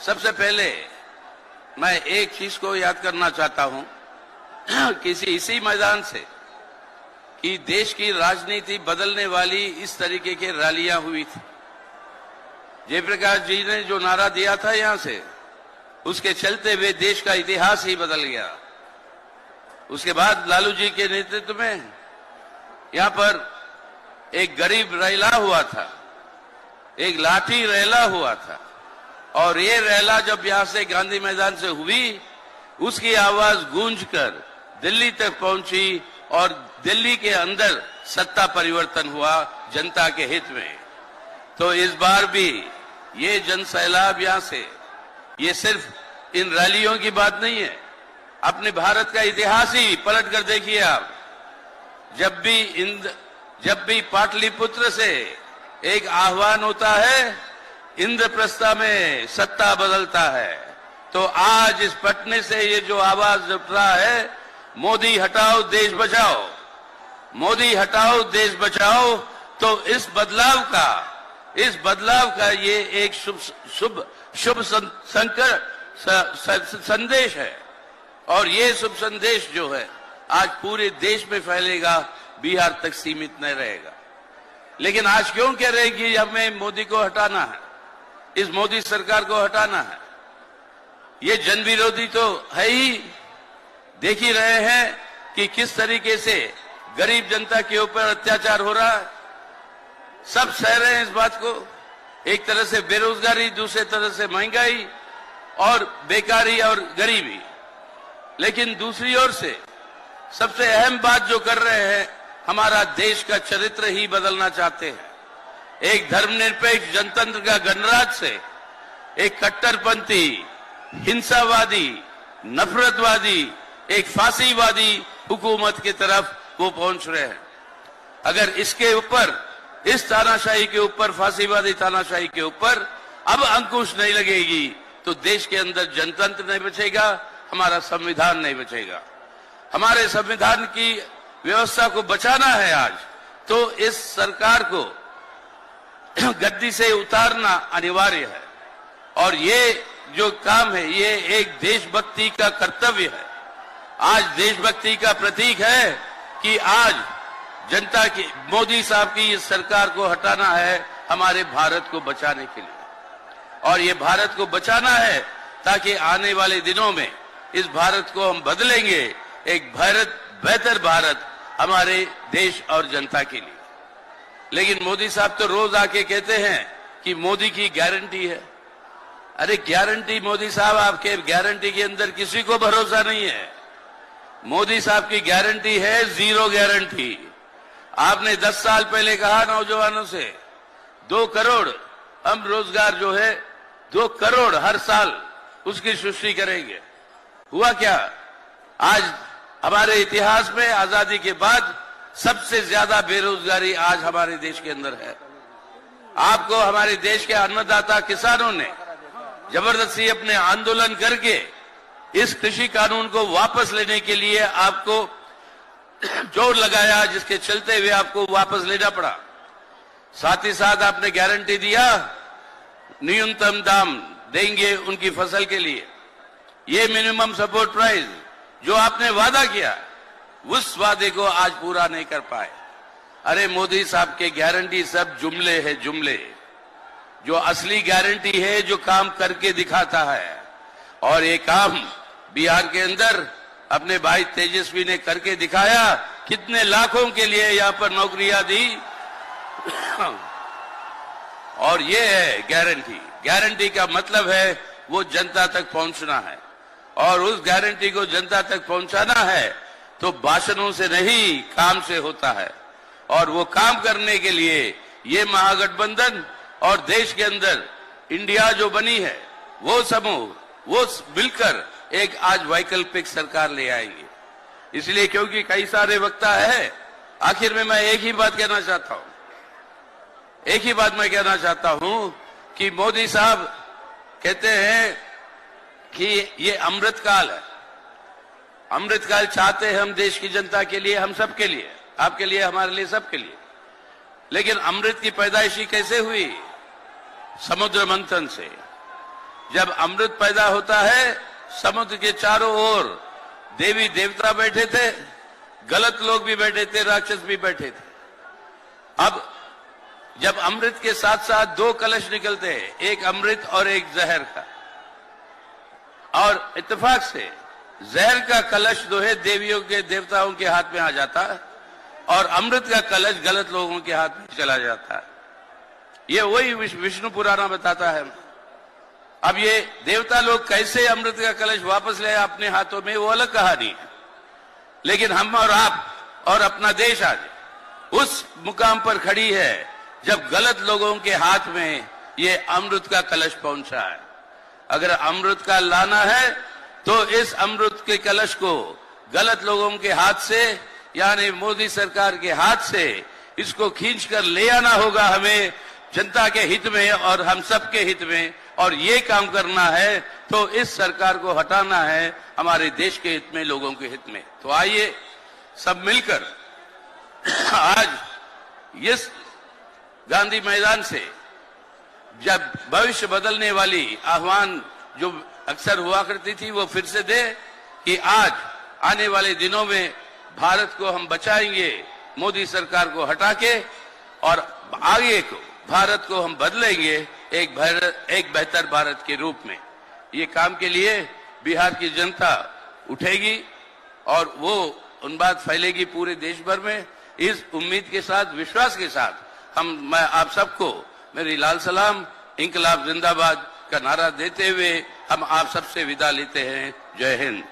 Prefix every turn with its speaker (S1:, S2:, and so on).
S1: सबसे पहले मैं एक चीज को याद करना चाहता हूं किसी इसी मैदान से कि देश की राजनीति बदलने वाली इस तरीके की रैलियां हुई थी। जयप्रकाश जी ने जो नारा दिया था यहां से, उसके चलते हुए देश का इतिहास ही बदल गया। उसके बाद लालू जी के नेतृत्व में यहां पर एक गरीब रैला हुआ था, एक लाठी रैला हुआ था, और ये रैला जब यहां से गांधी मैदान से हुई, उसकी आवाज गूंजकर दिल्ली तक पहुंची और दिल्ली के अंदर सत्ता परिवर्तन हुआ जनता के हित में। तो इस बार भी ये जन सैलाब यहां से, ये सिर्फ इन रैलियों की बात नहीं है, अपने भारत का इतिहास ही पलट कर देखिए आप। जब भी पाटलिपुत्र से एक आह्वान होता है, इंद्रप्रस्थ में सत्ता बदलता है। तो आज इस पटने से ये जो आवाज उठ रहा है, मोदी हटाओ देश बचाओ, मोदी हटाओ देश बचाओ, तो इस बदलाव का ये एक शुभ संदेश है। और ये शुभ संदेश जो है आज पूरे देश में फैलेगा, बिहार तक सीमित नहीं रहेगा। लेकिन आज क्यों कह रहे हैं कि हमें मोदी को हटाना है, इस मोदी सरकार को हटाना है? ये जन विरोधी तो है ही। देख ही रहे हैं कि किस तरीके से गरीब जनता के ऊपर अत्याचार हो रहा है। सब सह रहे हैं इस बात को। एक तरह से बेरोजगारी, दूसरे तरह से महंगाई और बेकारी और गरीबी। लेकिन दूसरी ओर से सबसे अहम बात जो कर रहे हैं, हमारा देश का चरित्र ही बदलना चाहते हैं। एक धर्मनिरपेक्ष जनतंत्र का गणराज से एक कट्टरपंथी, हिंसावादी, नफरतवादी, एक फांसीवादी हुकूमत की तरफ वो पहुंच रहे हैं। अगर इसके ऊपर, इस तानाशाही के ऊपर, फांसीवादी तानाशाही के ऊपर अब अंकुश नहीं लगेगी, तो देश के अंदर जनतंत्र नहीं बचेगा, हमारा संविधान नहीं बचेगा। हमारे संविधान की व्यवस्था को बचाना है आज, तो इस सरकार को गद्दी से उतारना अनिवार्य है। और ये जो काम है, ये एक देशभक्ति का कर्तव्य है। आज देशभक्ति का प्रतीक है कि आज जनता की, मोदी साहब की इस सरकार को हटाना है हमारे भारत को बचाने के लिए। और ये भारत को बचाना है ताकि आने वाले दिनों में इस भारत को हम बदलेंगे, एक बेहतर भारत हमारे देश और जनता के लिए। लेकिन मोदी साहब तो रोज आके कहते हैं कि मोदी की गारंटी है। अरे गारंटी मोदी साहब, आपके गारंटी के अंदर किसी को भरोसा नहीं है। मोदी साहब की गारंटी है जीरो गारंटी। आपने 10 साल पहले कहा नौजवानों से 2 करोड़ हम रोजगार जो है 2 करोड़ हर साल उसकी सृष्टि करेंगे। हुआ क्या? आज हमारे इतिहास में आजादी के बाद सबसे ज्यादा बेरोजगारी आज हमारे देश के अंदर है। आपको हमारे देश के अन्नदाता किसानों ने जबरदस्ती अपने आंदोलन करके इस कृषि कानून को वापस लेने के लिए आपको जोर लगाया, जिसके चलते हुए आपको वापस लेना पड़ा। साथ ही साथ आपने गारंटी दिया न्यूनतम दाम देंगे उनकी फसल के लिए। ये मिनिमम सपोर्ट प्राइस जो आपने वादा किया, उस वादे को आज पूरा नहीं कर पाए। अरे मोदी साहब के गारंटी सब जुमले है, जुमले। जो असली गारंटी है, जो काम करके दिखाता है। और ये काम बिहार के अंदर अपने भाई तेजस्वी ने करके दिखाया। कितने लाखों के लिए यहां पर नौकरियां दी। और ये है गारंटी। गारंटी का मतलब है वो जनता तक पहुंचना है, और उस गारंटी को जनता तक पहुंचाना है तो भाषणों से नहीं, काम से होता है। और वो काम करने के लिए ये महागठबंधन और देश के अंदर इंडिया जो बनी है, वो समूह, वो मिलकर एक आज वैकल्पिक सरकार ले आएंगे। इसलिए क्योंकि कई सारे वक्ता है, आखिर में मैं एक ही बात कहना चाहता हूं, एक ही बात मैं कहना चाहता हूं कि मोदी साहब कहते हैं कि ये अमृतकाल है। अमृतकाल चाहते हैं हम देश की जनता के लिए, हम सबके लिए, आपके लिए, हमारे लिए, सबके लिए। लेकिन अमृत की पैदाइशी कैसे हुई? समुद्र मंथन से। जब अमृत पैदा होता है, समुद्र के चारों ओर देवी देवता बैठे थे, गलत लोग भी बैठे थे, राक्षस भी बैठे थे। अब जब अमृत के साथ साथ दो कलश निकलते हैं, एक अमृत और एक जहर का, और इत्तेफाक से जहर का कलश जो है देवियों के देवताओं के हाथ में आ जाता है और अमृत का कलश गलत लोगों के हाथ में चला जाता है। ये वही विष्णु पुराण बताता है। अब ये देवता लोग कैसे अमृत का कलश वापस ले अपने हाथों में, वो अलग कहानी है। लेकिन हम और आप और अपना देश आज उस मुकाम पर खड़ी है जब गलत लोगों के हाथ में ये अमृत का कलश पहुंचा है। अगर अमृत का लाना है तो इस अमृत के कलश को गलत लोगों के हाथ से, यानी मोदी सरकार के हाथ से इसको खींचकर ले आना होगा हमें, जनता के हित में और हम सब के हित में। और ये काम करना है तो इस सरकार को हटाना है हमारे देश के हित में, लोगों के हित में। तो आइए सब मिलकर आज इस गांधी मैदान से जब भविष्य बदलने वाली आह्वान जो अक्सर हुआ करती थी वो फिर से दे कि आज आने वाले दिनों में भारत को हम बचाएंगे मोदी सरकार को हटा के, और आगे को भारत को हम बदलेंगे एक बेहतर भारत के रूप में। ये काम के लिए बिहार की जनता उठेगी और वो उन बात फैलेगी पूरे देश भर में। इस उम्मीद के साथ, विश्वास के साथ मैं आप सबको मेरी लाल सलाम, इंकलाब जिंदाबाद का नारा देते हुए हम आप सबसे विदा लेते हैं। जय हिंद।